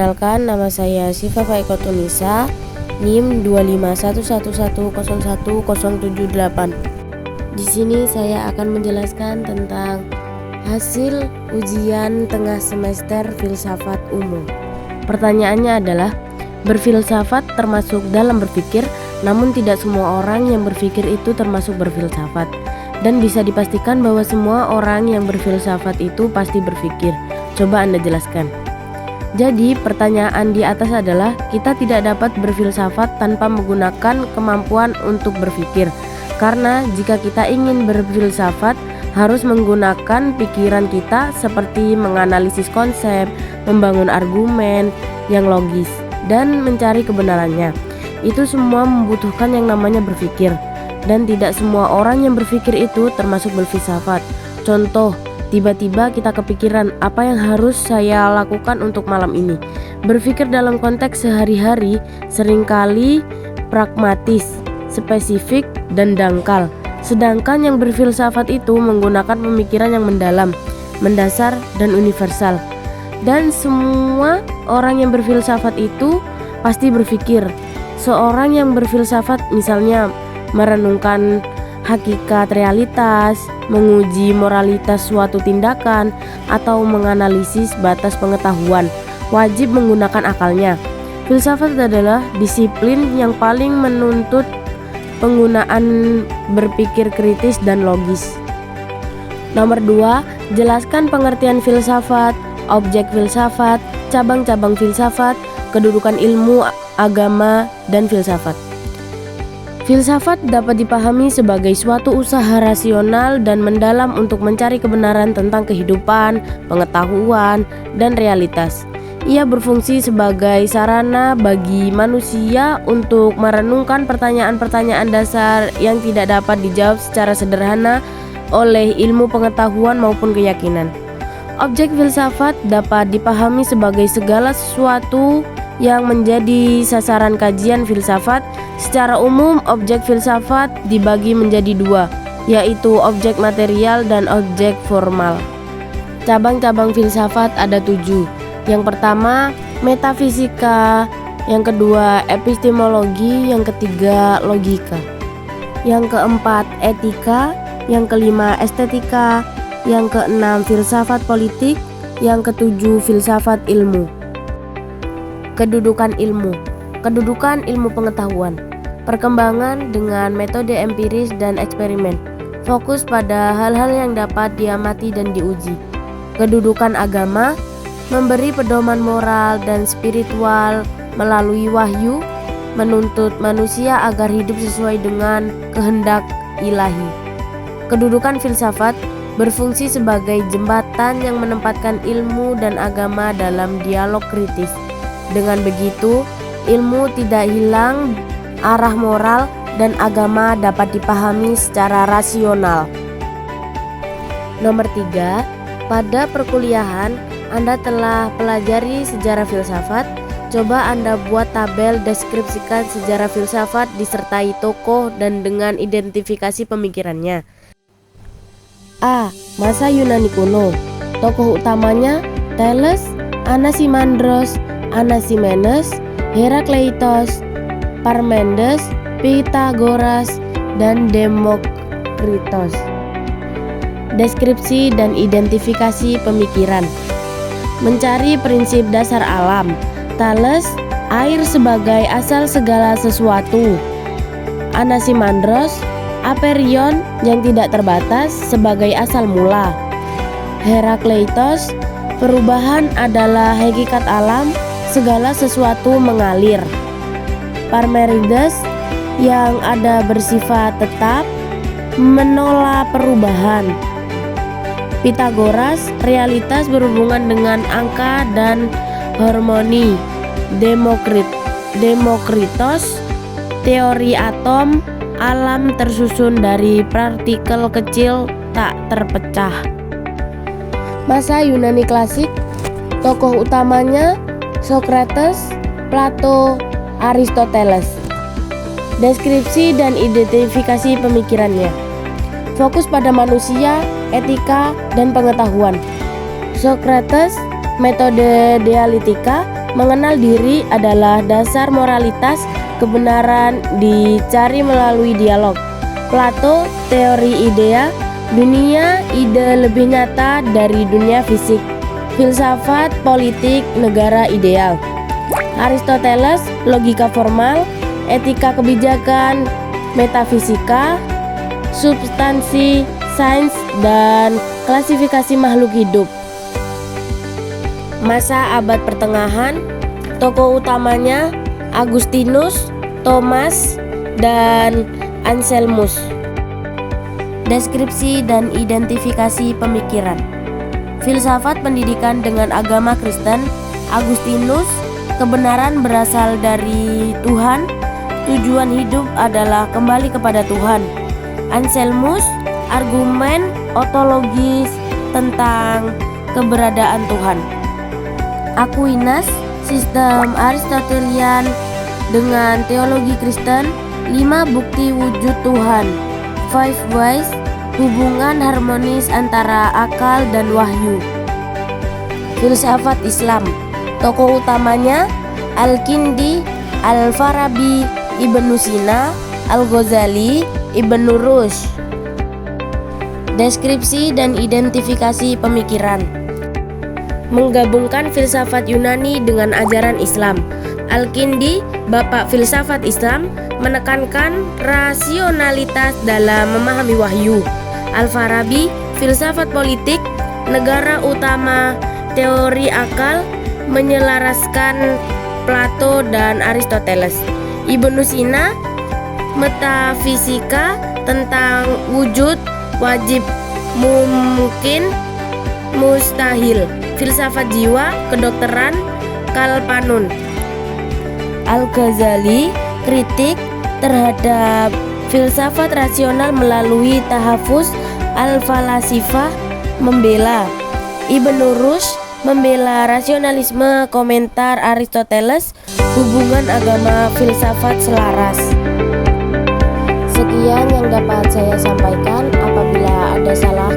Perkenalkan, nama saya Siva Faikotunisa, NIM 25111011078. Di sini saya akan menjelaskan tentang hasil ujian tengah semester filsafat umum. Pertanyaannya adalah, berfilsafat termasuk dalam berpikir, namun tidak semua orang yang berpikir itu termasuk berfilsafat. Dan bisa dipastikan bahwa semua orang yang berfilsafat itu pasti berpikir. Coba Anda jelaskan. Jadi pertanyaan di atas adalah, kita tidak dapat berfilsafat tanpa menggunakan kemampuan untuk berpikir. Karena jika kita ingin berfilsafat, harus menggunakan pikiran kita seperti menganalisis konsep, membangun argumen yang logis, dan mencari kebenarannya. Itu semua membutuhkan yang namanya berpikir. Dan tidak semua orang yang berpikir itu termasuk berfilsafat. Contoh, tiba-tiba kita kepikiran, apa yang harus saya lakukan untuk malam ini? Berpikir dalam konteks sehari-hari seringkali pragmatis, spesifik, dan dangkal. Sedangkan yang berfilsafat itu menggunakan pemikiran yang mendalam, mendasar, dan universal. Dan semua orang yang berfilsafat itu pasti berpikir. Seorang yang berfilsafat misalnya merenungkan hakikat realitas, menguji moralitas suatu tindakan, atau menganalisis batas pengetahuan, wajib menggunakan akalnya. Filsafat adalah disiplin yang paling menuntut penggunaan berpikir kritis dan logis. Nomor 2, jelaskan pengertian filsafat, objek filsafat, cabang-cabang filsafat, kedudukan ilmu, agama, dan filsafat. Filsafat dapat dipahami sebagai suatu usaha rasional dan mendalam untuk mencari kebenaran tentang kehidupan, pengetahuan, dan realitas. Ia berfungsi sebagai sarana bagi manusia untuk merenungkan pertanyaan-pertanyaan dasar yang tidak dapat dijawab secara sederhana oleh ilmu pengetahuan maupun keyakinan. Objek filsafat dapat dipahami sebagai segala sesuatu yang menjadi sasaran kajian filsafat. Secara umum, objek filsafat dibagi menjadi dua, yaitu objek material dan objek formal. Cabang-cabang filsafat ada 7. Yang pertama, metafisika. Yang kedua, epistemologi. Yang ketiga, logika. Yang keempat, etika. Yang kelima, estetika. Yang keenam, filsafat politik. Yang ketujuh, filsafat ilmu. Kedudukan ilmu. Kedudukan ilmu pengetahuan. Perkembangan dengan metode empiris dan eksperimen. Fokus pada hal-hal yang dapat diamati dan diuji. Kedudukan agama. Memberi pedoman moral dan spiritual melalui wahyu. Menuntut manusia agar hidup sesuai dengan kehendak ilahi. Kedudukan filsafat. Berfungsi sebagai jembatan yang menempatkan ilmu dan agama dalam dialog kritis. Dengan begitu, ilmu tidak hilang arah moral dan agama dapat dipahami secara rasional. Nomor 3, pada perkuliahan Anda telah pelajari sejarah filsafat. Coba Anda buat tabel deskripsikan sejarah filsafat disertai tokoh dan dengan identifikasi pemikirannya. A. Masa Yunani kuno. Tokoh utamanya Thales, Anaximandros, Anaximenes, Herakleitos, Parmenides, Pythagoras, dan Demokritos. Deskripsi dan identifikasi pemikiran. Mencari prinsip dasar alam. Thales, air sebagai asal segala sesuatu. Anaximandros, aperion yang tidak terbatas sebagai asal mula. Herakleitos, perubahan adalah hakikat alam, segala sesuatu mengalir. Parmenides, yang ada bersifat tetap, menolak perubahan. Pythagoras, realitas berhubungan dengan angka dan harmoni. Demokritos, teori atom, alam tersusun dari partikel kecil tak terpecah. Masa Yunani klasik. Tokoh utamanya Socrates, Plato, Aristoteles. Deskripsi dan identifikasi pemikirannya. Fokus pada manusia, etika, dan pengetahuan. Socrates, metode dialektika, Mengenal diri adalah dasar moralitas, kebenaran dicari melalui dialog. Plato, teori idea, dunia ide lebih nyata dari dunia fisik. Filsafat politik negara ideal. Aristoteles, logika formal, etika kebijakan, metafisika, substansi, sains, dan klasifikasi makhluk hidup. Masa abad pertengahan, tokoh utamanya Agustinus, Thomas, dan Anselmus. Deskripsi dan identifikasi pemikiran. Filsafat pendidikan dengan agama Kristen. Agustinus, kebenaran berasal dari Tuhan, tujuan hidup adalah kembali kepada Tuhan. Anselmus, argumen ontologis tentang keberadaan Tuhan. Aquinas, sistem Aristotelian dengan teologi Kristen. 5 bukti wujud Tuhan. 5 ways, hubungan harmonis antara akal dan wahyu. Filsafat Islam, tokoh utamanya Al-Kindi, Al-Farabi, Ibnu Sina, Al-Ghazali, Ibnu Rushd. Deskripsi dan identifikasi pemikiran. Menggabungkan filsafat Yunani dengan ajaran Islam. Al-Kindi, bapak filsafat Islam, menekankan rasionalitas dalam memahami wahyu. Al-Farabi, filsafat politik, negara utama teori akal, menyelaraskan Plato dan Aristoteles. Ibnu Sina, metafisika tentang wujud, wajib, mungkin, mustahil. Filsafat jiwa, kedokteran, Kalpanun. Al-Ghazali, kritik terhadap filsafat rasional melalui tahafuz, al-falasifah, membela. Ibnu Rushd, membela rasionalisme, komentar Aristoteles, hubungan agama filsafat selaras. Sekian yang dapat saya sampaikan. Apabila ada salah